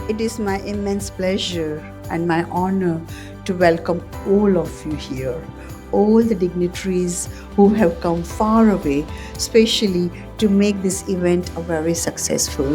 It is my immense pleasure and my honor to welcome all of you here, all the dignitaries who have come far away, especially to make this event a very successful.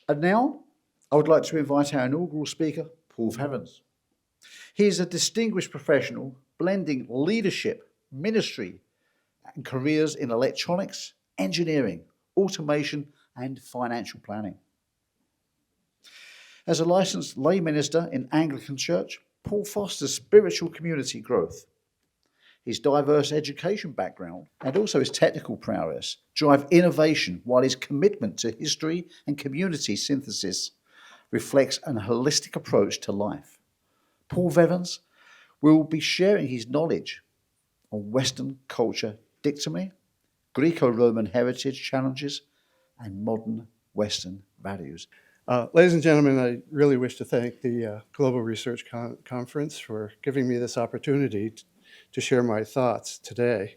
And now, I would like to invite our inaugural speaker, Paul Fevens. He is a distinguished professional blending leadership, ministry, and careers in electronics, engineering, automation, and financial planning. As a licensed lay minister in Anglican Church, Paul fosters spiritual community growth. His diverse education background and also his technical prowess drive innovation, while his commitment to history and community synthesis reflects an holistic approach to life. Paul Fevens will be sharing his knowledge on Western culture dichotomy, Greco-Roman heritage challenges, and modern Western values. Ladies and gentlemen, I really wish to thank the Global Research Conference for giving me this opportunity to share my thoughts today,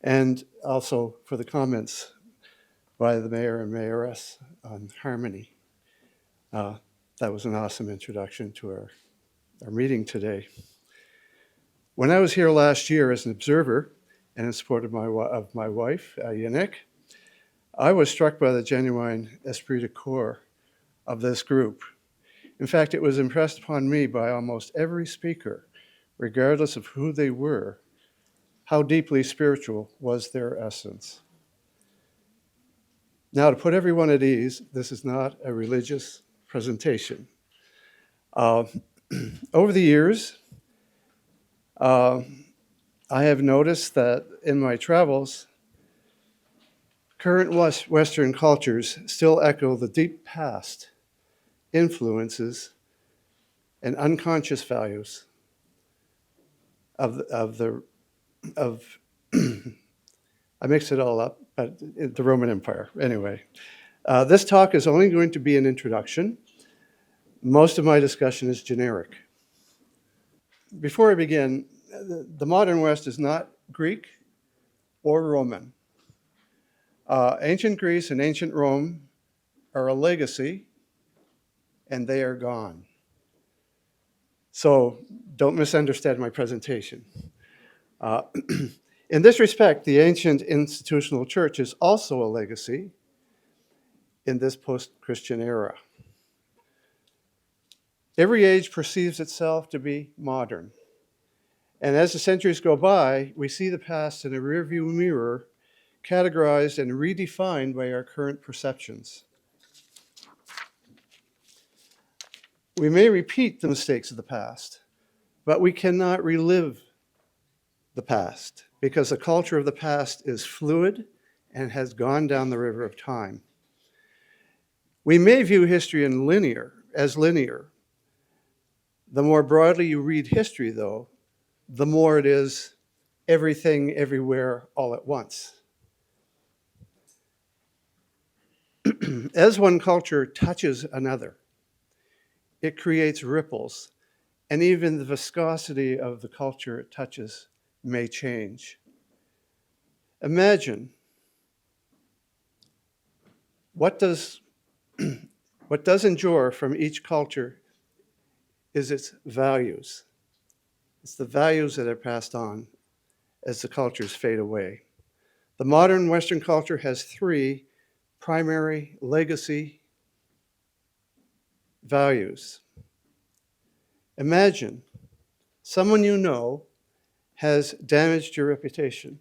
and also for the comments by the mayor and mayoress on harmony. That was an awesome introduction to our meeting today. When I was here last year as an observer and in support of my wife, Yannick, I was struck by the genuine esprit de corps of this group. In fact, it was impressed upon me by almost every speaker, regardless of who they were, how deeply spiritual was their essence. Now, to put everyone at ease, this is not a religious presentation. Over the years, I have noticed that in my travels, current Western cultures still echo the deep past influences and unconscious values of I mixed it all up, but the Roman Empire. Anyway, this talk is only going to be an introduction. Most of my discussion is generic. Before I begin, the modern West is not Greek or Roman. Ancient Greece and ancient Rome are a legacy, and they are gone. So don't misunderstand my presentation. In this respect, the ancient institutional church is also a legacy in this post-Christian era. Every age perceives itself to be modern. And as the centuries go by, we see the past in a rearview mirror, categorized and redefined by our current perceptions. We may repeat the mistakes of the past, but we cannot relive the past because the culture of the past is fluid and has gone down the river of time. We may view history as linear. The more broadly you read history, though, the more it is everything, everywhere, all at once. As one culture touches another, it creates ripples, and even the viscosity of the culture it touches may change. Imagine what does endure from each culture is its values. It's the values that are passed on as the cultures fade away. The modern Western culture has three primary legacy values. Imagine someone you know has damaged your reputation.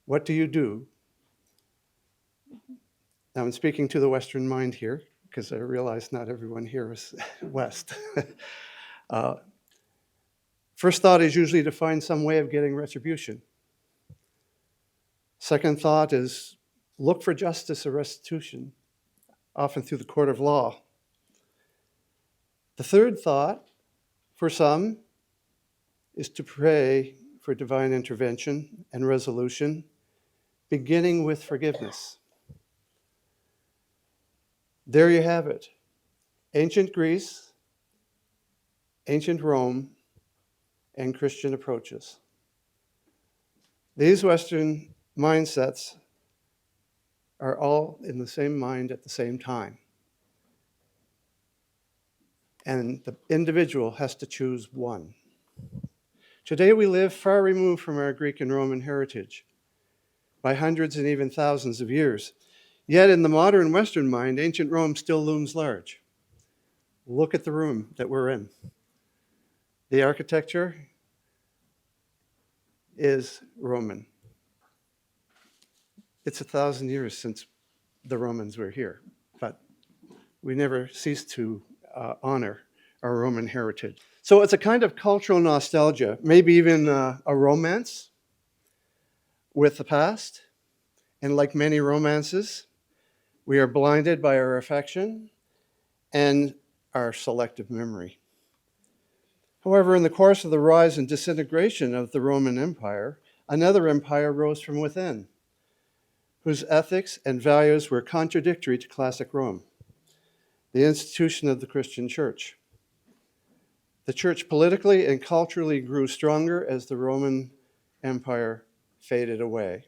What do you do? Now, I'm speaking to the Western mind here, because I realize not everyone here is West. First thought is usually to find some way of getting retribution. Second thought is look for justice or restitution, often through the court of law. The third thought, for some, is to pray for divine intervention and resolution, beginning with forgiveness. There you have it. Ancient Greece, ancient Rome, and Christian approaches. These Western mindsets are all in the same mind at the same time. And the individual has to choose one. Today we live far removed from our Greek and Roman heritage by hundreds and even thousands of years. Yet in the modern Western mind, ancient Rome still looms large. Look at the room that we're in. The architecture is Roman. It's 1,000 years since the Romans were here, but we never cease to honor our Roman heritage. So it's a kind of cultural nostalgia, maybe even a romance with the past. And like many romances, we are blinded by our affection and our selective memory. However, in the course of the rise and disintegration of the Roman Empire, another empire rose from within, whose ethics and values were contradictory to classic Rome, the institution of the Christian church. The church politically and culturally grew stronger as the Roman Empire faded away.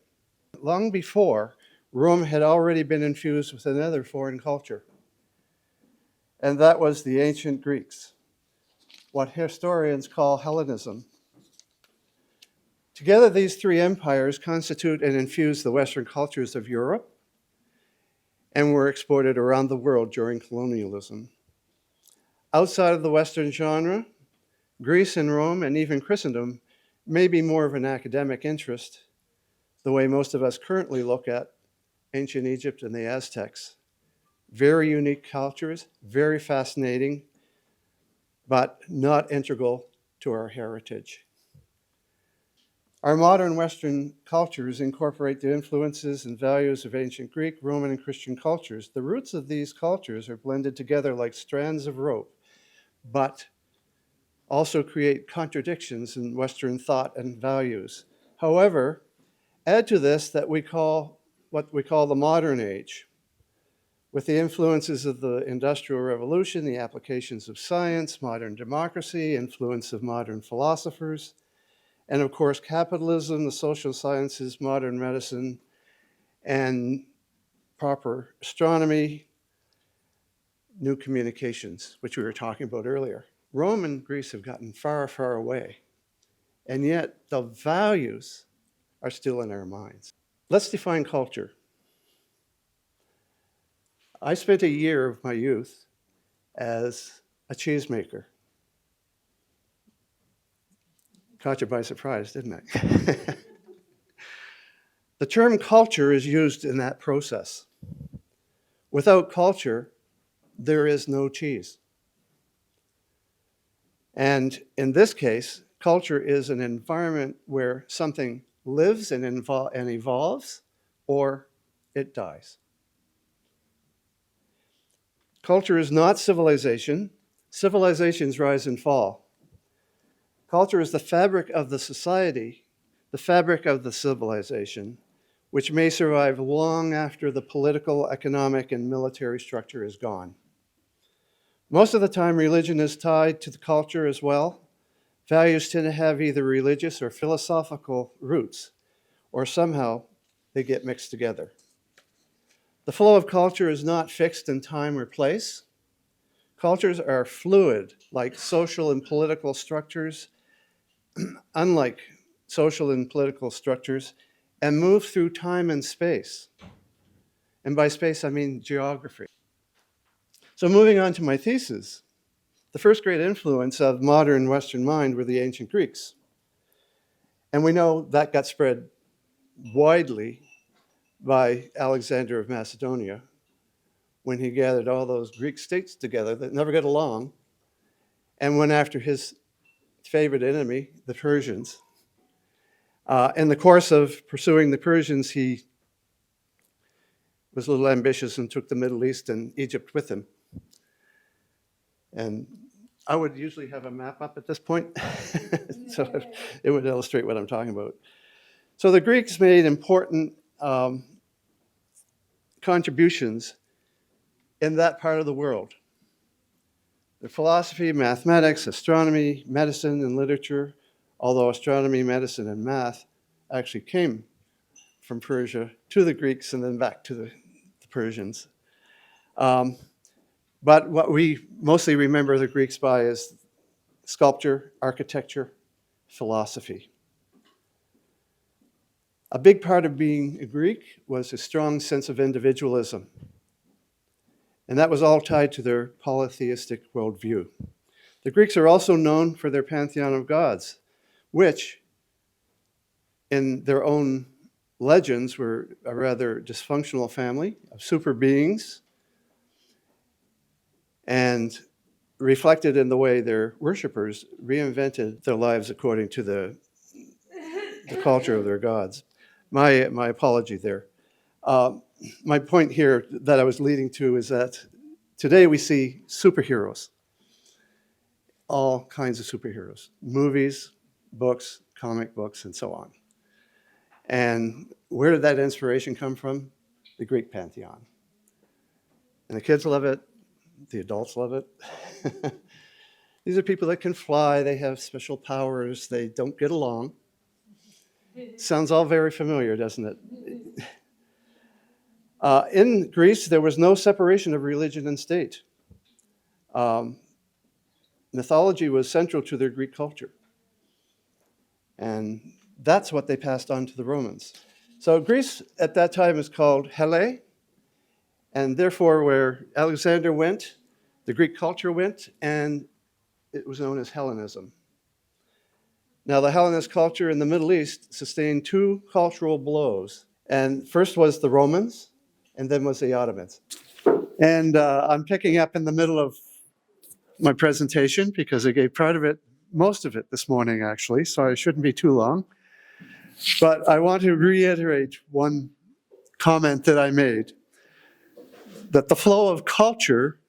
Long before, Rome had already been infused with another foreign culture, and that was the ancient Greeks, what historians call Hellenism. Together, these three empires constitute and infuse the Western cultures of Europe and were exported around the world during colonialism. Outside of the Western genre, Greece and Rome and even Christendom may be more of an academic interest, the way most of us currently look at ancient Egypt and the Aztecs. Very unique cultures, very fascinating, but not integral to our heritage. Our modern Western cultures incorporate the influences and values of ancient Greek, Roman, and Christian cultures. The roots of these cultures are blended together like strands of rope, but also create contradictions in Western thought and values. However, add to this that what we call the modern age, with the influences of the Industrial Revolution, the applications of science, modern democracy, influence of modern philosophers, and of course capitalism, the social sciences, modern medicine, and proper astronomy, new communications, which we were talking about earlier. Rome and Greece have gotten far, far away, and yet the values are still in our minds. Let's define culture. I spent a year of my youth as a cheesemaker. Caught you by surprise, didn't I? The term culture is used in that process. Without culture, there is no cheese. And in this case, culture is an environment where something lives and evolves, or it dies. Culture is not civilization. Civilizations rise and fall. Culture is the fabric of the society, the fabric of the civilization, which may survive long after the political, economic, and military structure is gone. Most of the time, religion is tied to the culture as well. Values tend to have either religious or philosophical roots, or somehow they get mixed together. The flow of culture is not fixed in time or place. Cultures are fluid, like social and political structures, unlike social and political structures, and move through time and space. And by space, I mean geography. So moving on to my thesis, the first great influence of modern Western mind were the ancient Greeks. And we know that got spread widely by Alexander of Macedonia when he gathered all those Greek states together that never got along and went after his favorite enemy, the Persians. In the course of pursuing the Persians, he was a little ambitious and took the Middle East and Egypt with him. And I would usually have a map up at this point, so it would illustrate what I'm talking about. So the Greeks made important contributions in that part of the world. Their philosophy, mathematics, astronomy, medicine, and literature, although astronomy, medicine, and math actually came from Persia to the Greeks and then back to the Persians. But what we mostly remember the Greeks by is sculpture, architecture, philosophy. A big part of being a Greek was a strong sense of individualism. And that was all tied to their polytheistic worldview. The Greeks are also known for their pantheon of gods, which in their own legends were a rather dysfunctional family of super beings, and reflected in the way their worshippers reinvented their lives according to the culture of their gods. My apology there. My point here that I was leading to is that today we see superheroes, all kinds of superheroes, movies, books, comic books, and so on. And where did that inspiration come from? The Greek pantheon. And the kids love it. The adults love it. These are people that can fly. They have special powers. They don't get along. Sounds all very familiar, doesn't it? In Greece, there was no separation of religion and state. Mythology was central to their Greek culture. And that's what they passed on to the Romans. So Greece at that time is called Helle, and therefore where Alexander went, the Greek culture went, and it was known as Hellenism. Now the Hellenist culture in the Middle East sustained two cultural blows. And first was the Romans, and then was the Ottomans. And I'm picking up in the middle of my presentation because I gave most of it this morning actually, so I shouldn't be too long. But I want to reiterate one comment that I made, that the flow of culture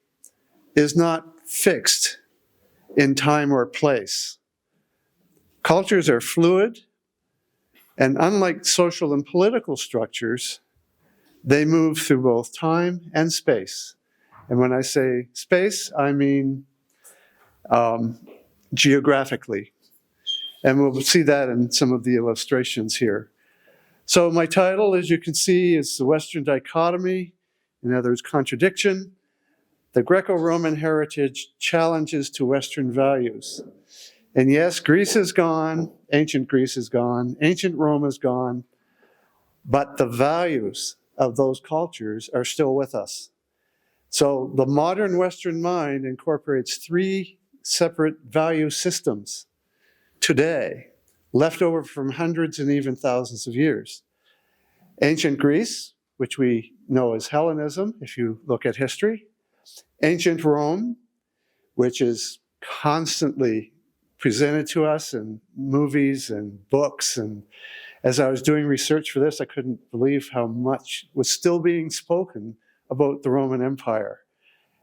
is not fixed in time or place. Cultures are fluid, and unlike social and political structures, they move through both time and space. And when I say space, I mean geographically. And we'll see that in some of the illustrations here. So my title, as you can see, is The Western Dichotomy, in other words, contradiction, the Greco-Roman heritage challenges to Western values. And yes, Greece is gone, ancient Greece is gone, ancient Rome is gone, but the values of those cultures are still with us. So the modern Western mind incorporates three separate value systems today, left over from hundreds and even thousands of years. Ancient Greece, which we know as Hellenism, if you look at history. Ancient Rome, which is constantly presented to us in movies and books. And as I was doing research for this, I couldn't believe how much was still being spoken about the Roman Empire.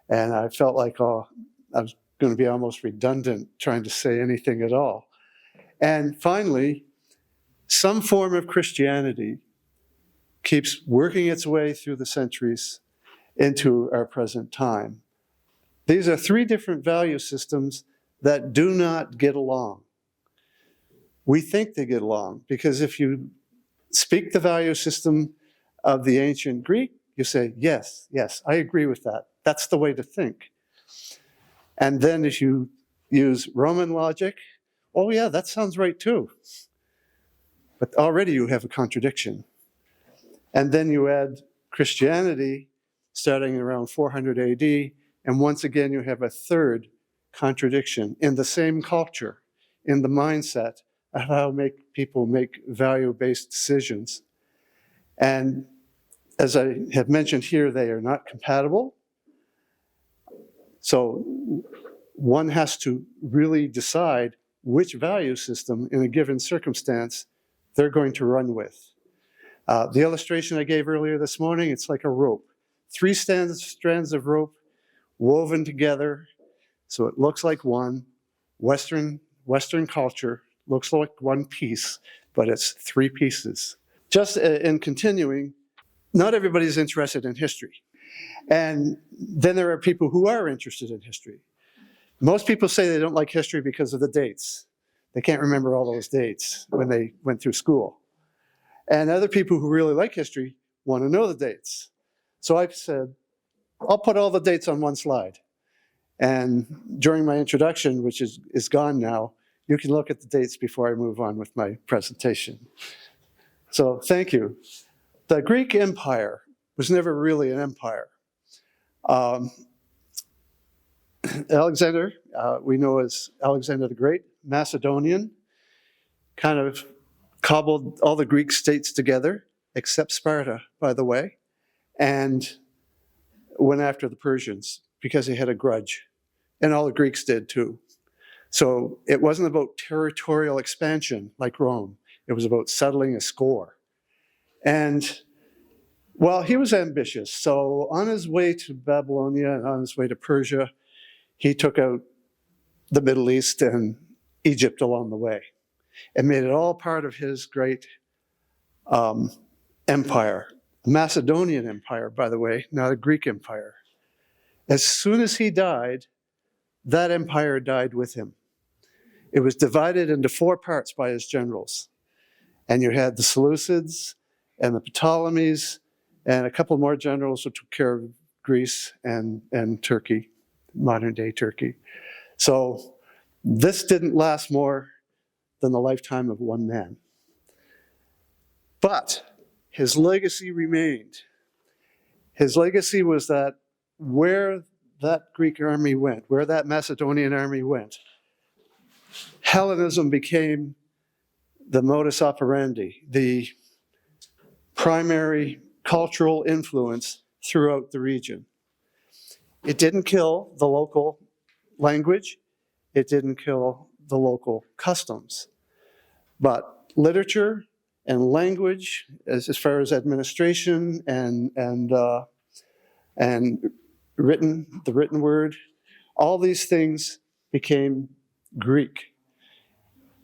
And I felt like, I was going to be almost redundant trying to say anything at all. And finally, some form of Christianity keeps working its way through the centuries into our present time. These are three different value systems that do not get along. We think they get along because if you speak the value system of the ancient Greek, you say, yes, yes, I agree with that. That's the way to think. And then if you use Roman logic, oh yeah, that sounds right too. But already you have a contradiction. And then you add Christianity starting around 400 AD, and once again you have a third contradiction in the same culture, in the mindset of how people make value-based decisions. And as I have mentioned here, they are not compatible. So one has to really decide which value system in a given circumstance they're going to run with. The illustration I gave earlier this morning, it's like a rope. 3 strands of rope woven together, so it looks like one. Western culture looks like one piece, but it's 3 pieces. Just in continuing, not everybody's interested in history. And then there are people who are interested in history. Most people say they don't like history because of the dates. They can't remember all those dates when they went through school. And other people who really like history want to know the dates. So I said, I'll put all the dates on one slide. And during my introduction, which is gone now, you can look at the dates before I move on with my presentation. So thank you. The Greek Empire was never really an empire. Alexander, we know as Alexander the Great, Macedonian, kind of cobbled all the Greek states together, except Sparta, by the way, and went after the Persians because he had a grudge. And all the Greeks did too. So it wasn't about territorial expansion like Rome. It was about settling a score. And well, he was ambitious. So on his way to Babylonia and on his way to Persia, he took out the Middle East and Egypt along the way and made it all part of his great empire. The Macedonian Empire, by the way, not a Greek empire. As soon as he died, that empire died with him. It was divided into 4 parts by his generals. And you had the Seleucids and the Ptolemies and a couple more generals who took care of Greece and Turkey, modern-day Turkey. So this didn't last more than the lifetime of one man. But his legacy remained. His legacy was that where that Greek army went, where that Macedonian army went, Hellenism became the modus operandi, the primary cultural influence throughout the region. It didn't kill the local language. It didn't kill the local customs. But literature and language, as far as administration and the written word, all these things became Greek,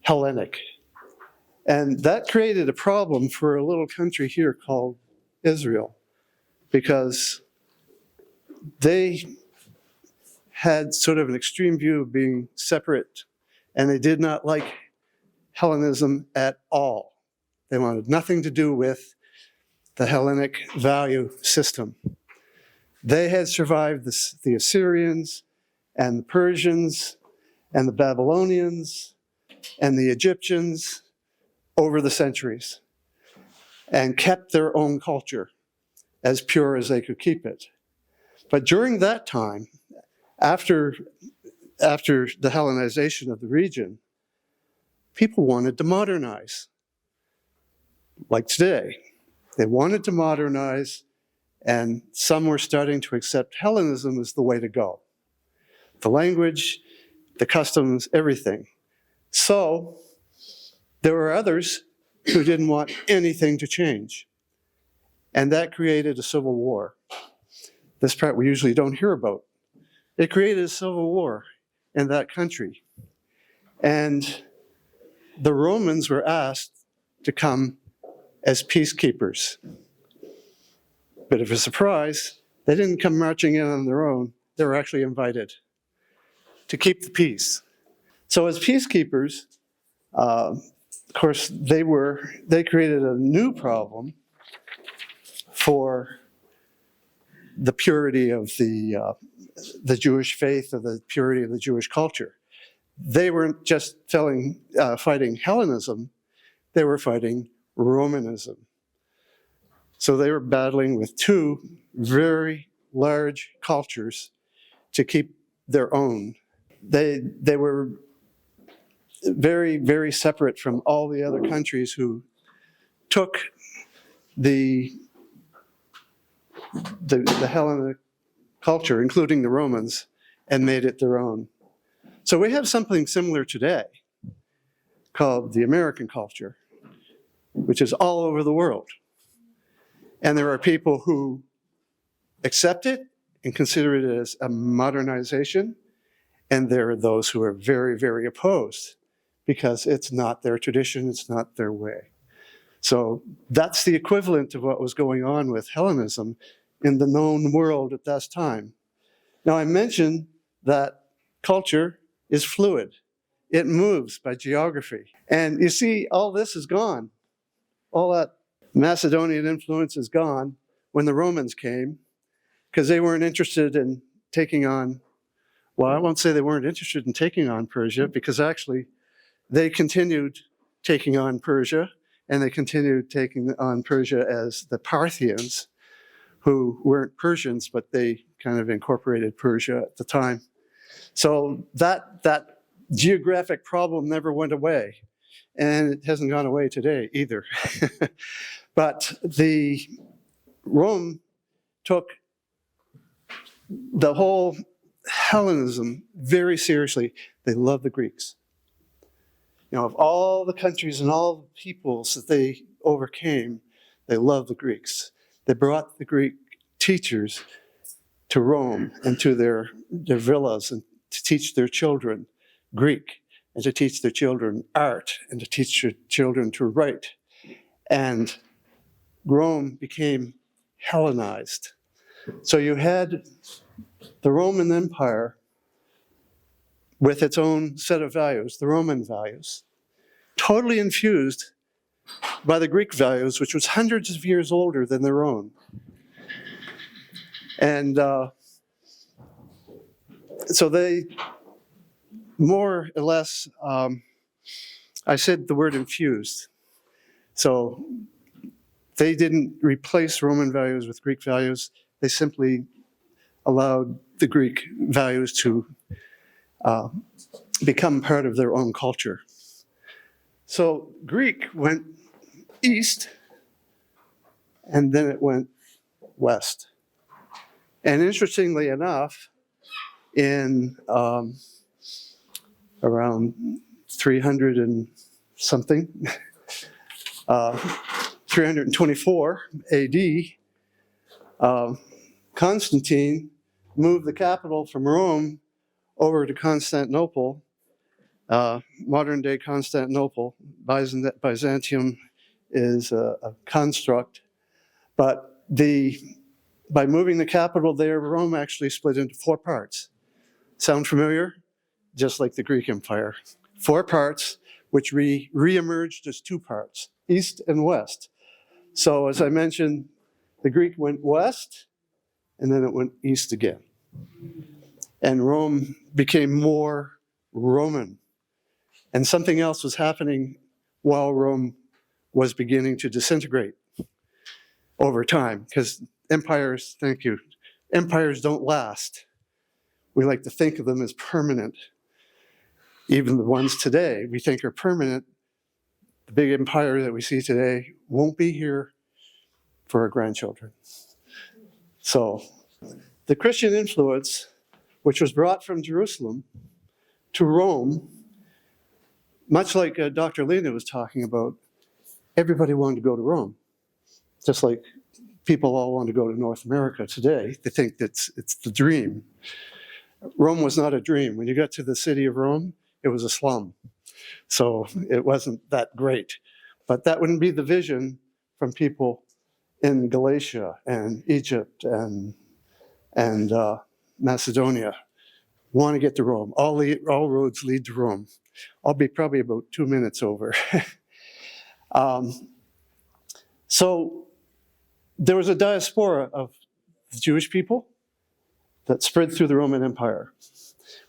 Hellenic. And that created a problem for a little country here called Israel, because they had sort of an extreme view of being separate, and they did not like Hellenism at all. They wanted nothing to do with the Hellenic value system. They had survived the Assyrians and the Persians and the Babylonians and the Egyptians over the centuries and kept their own culture as pure as they could keep it. But during that time, after the Hellenization of the region, people wanted to modernize. Like today, they wanted to modernize, and some were starting to accept Hellenism as the way to go. The language, the customs, everything. So there were others who didn't want anything to change. And that created a civil war. This part we usually don't hear about. It created a civil war in that country. And the Romans were asked to come as peacekeepers. Bit of a surprise. They didn't come marching in on their own. they were actually invited to keep the peace. So as peacekeepers, of course, they created a new problem for the purity of the Jewish faith, or the purity of the Jewish culture. They weren't just fighting Hellenism, they were fighting Romanism. So they were battling with two very large cultures to keep their own. They were very, very separate from all the other countries who took the Hellenic culture, including the Romans, and made it their own. So we have something similar today called the American culture, which is all over the world. And there are people who accept it and consider it as a modernization, and there are those who are very, very opposed because it's not their tradition, it's not their way. So that's the equivalent of what was going on with Hellenism in the known world at that time. Now, I mentioned that culture is fluid. It moves by geography. And you see, all this is gone. All that Macedonian influence is gone when the Romans came, because they weren't interested in taking on, well, I won't say they weren't interested in taking on Persia, because actually they continued taking on Persia, and they continued taking on Persia as the Parthians, who weren't Persians, but they kind of incorporated Persia at the time. So that geographic problem never went away, and it hasn't gone away today either. But Rome took the whole Hellenism very seriously. They loved the Greeks. You know, of all the countries and all the peoples that they overcame, they loved the Greeks. They brought the Greek teachers to Rome and to their villas, and to teach their children Greek, and to teach their children art, and to teach their children to write. And Rome became Hellenized. So you had the Roman Empire with its own set of values, the Roman values, totally infused by the Greek values, which was hundreds of years older than their own. And so they more or less, I said the word infused. So they didn't replace Roman values with Greek values. They simply allowed the Greek values to become part of their own culture. So Greek went east, and then it went west. And interestingly enough, in around 300 and something, 324 AD, Constantine moved the capital from Rome over to Constantinople, modern-day Constantinople. Byzantium is a construct, but by moving the capital there, Rome actually split into 4 parts. Sound familiar? Just like the Greek Empire. 4 parts, which re-emerged as 2 parts, east and west. So as I mentioned, the Greek went west, and then it went east again. And Rome became more Roman. And something else was happening while Rome was beginning to disintegrate over time, because empires don't last. We like to think of them as permanent. Even the ones today we think are permanent, the big empire that we see today won't be here for our grandchildren. So the Christian influence, which was brought from Jerusalem to Rome, much like Dr. Lena was talking about, everybody wanted to go to Rome. Just like people all want to go to North America today. They think it's the dream. Rome was not a dream. When you got to the city of Rome, it was a slum. So it wasn't that great. But that wouldn't be the vision from people in Galatia and Egypt and Macedonia, want to get to Rome. All roads lead to Rome. I'll be probably about 2 minutes over. So there was a diaspora of Jewish people that spread through the Roman Empire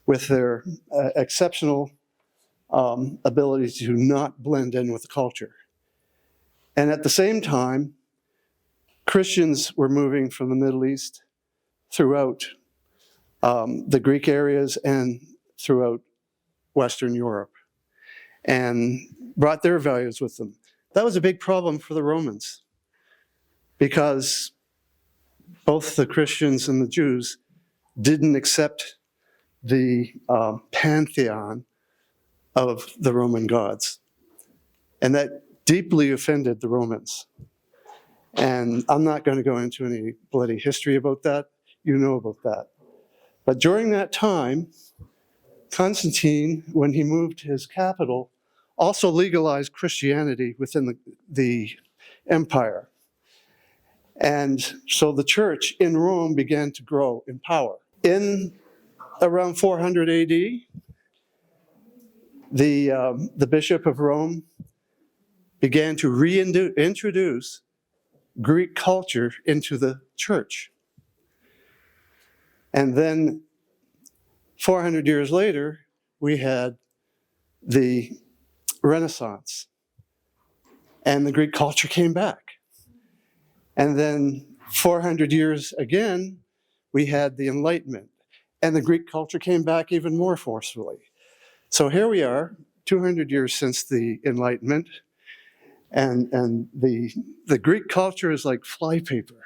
with their exceptional ability to not blend in with the culture. And at the same time, Christians were moving from the Middle East throughout the Greek areas and throughout Western Europe, and brought their values with them. That was a big problem for the Romans, because both the Christians and the Jews didn't accept the pantheon of the Roman gods. And that deeply offended the Romans. And I'm not going to go into any bloody history about that. You know about that. But during that time, Constantine, when he moved his capital, also legalized Christianity within the empire. And so the church in Rome began to grow in power. In around 400 AD, the Bishop of Rome began to reintroduce Greek culture into the church. And then 400 years later, we had the Renaissance, and the Greek culture came back. And then 400 years again, we had the Enlightenment, and the Greek culture came back even more forcefully. So here we are, 200 years since the Enlightenment, and the Greek culture is like flypaper.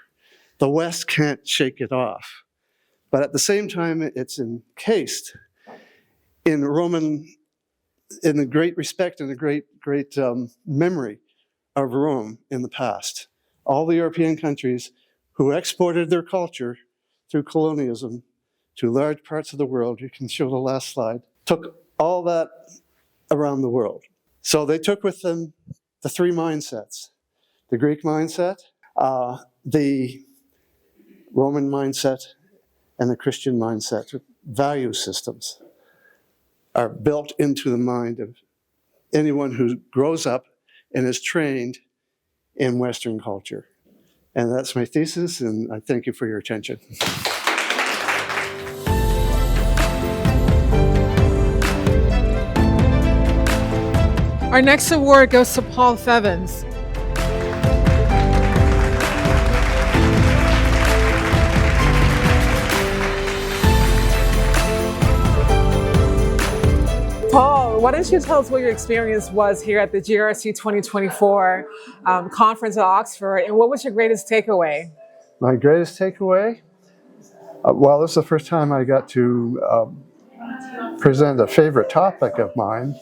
The West can't shake it off. But at the same time, it's encased in the great respect and the great memory of Rome in the past. All the European countries who exported their culture through colonialism to large parts of the world, you can show the last slide, took all that around the world. So they took with them the three mindsets: the Greek mindset, the Roman mindset, and the Christian mindset. Value systems are built into the mind of anyone who grows up and is trained in Western culture. And that's my thesis, and I thank you for your attention. Our next award goes to Paul Fevens. Paul, why don't you tell us what your experience was here at the GRC 2024 conference at Oxford, and what was your greatest takeaway? My greatest takeaway? Well, this is the first time I got to present a favorite topic of mine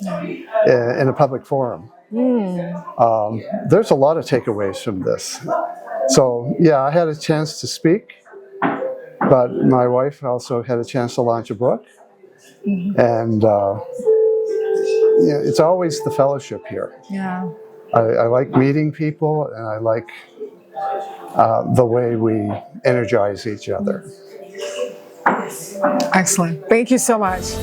in a public forum. There's a lot of takeaways from this. So, yeah, I had a chance to speak, but my wife also had a chance to launch a book. And it's always the fellowship here. Yeah. I like meeting people, and I like the way we energize each other. Excellent. Thank you so much.